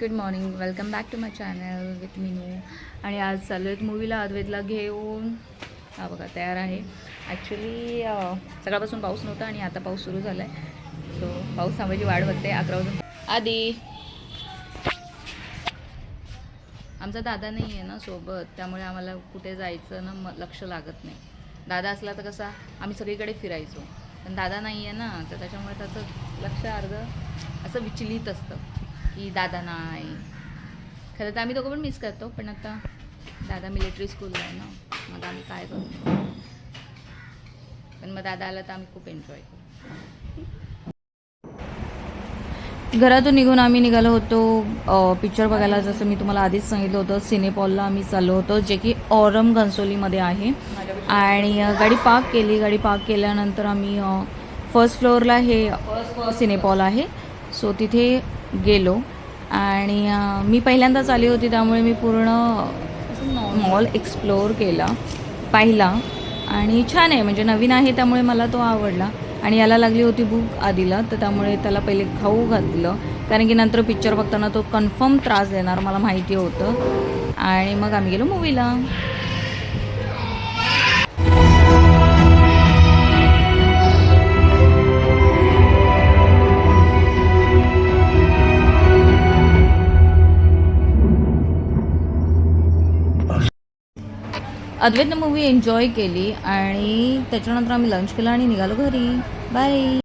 Good morning, welcome back to my channel with Meenu. आणि आज चालू आहेत मूवीला, अद्वैतला घेऊन. हा बघा तयार आहे. ॲक्च्युली सकाळपासून पाऊस नव्हता आणि आता पाऊस सुरू झाला आहे. सो पाऊस थांबायची वाट बघते. 11 वाजून आधी आमचा दादा नाही आहे ना सोबत, त्यामुळे आम्हाला कुठे जायचं ना लक्ष लागत नाही. दादा असला तर कसा आम्ही सगळीकडे फिरायचो, पण दादा नाही आहे ना, तर त्याच्यामुळे त्याचं लक्ष अर्ध असं विचलित असतं की दादा नाही. खरं तर आम्ही दोघं पण मिस करतो, पण आता दादा मिलिटरी स्कूलला आहे ना, मग आम्ही काय करतो. पण मग दादा आला तर आम्ही खूप एन्जॉय करू. घरातून निघून आम्ही निघालो होतो पिक्चर बघायला. जसं मी तुम्हाला आधीच सांगितलं होतं, सिनेपॉलला आम्ही चाललो होतो, जे की औरम घनसोलीमध्ये आहे. आणि गाडी पार्क केल्यानंतर आम्ही फर्स्ट फ्लोअरला हे सिनेपॉल आहे, सो तिथे गेलो. आणि मी पहिल्यांदाच आली होती, त्यामुळे मी पूर्ण मॉल एक्सप्लोअर केला, पाहिला. आणि छान आहे, म्हणजे नवीन आहे त्यामुळे मला तो आवडला. आणि याला लागली होती भूक आधीला, तर त्यामुळे त्याला पहिले खाऊ घातलं, कारण की नंतर पिक्चर बघताना तो कन्फर्म त्रास देणार मला माहिती होतं. आणि मग आम्ही गेलो मूवीला. अद्वैतनं मूवी एन्जॉय केली आणि त्याच्यानंतर आम्ही लंच केला आणि निघालो घरी. बाय.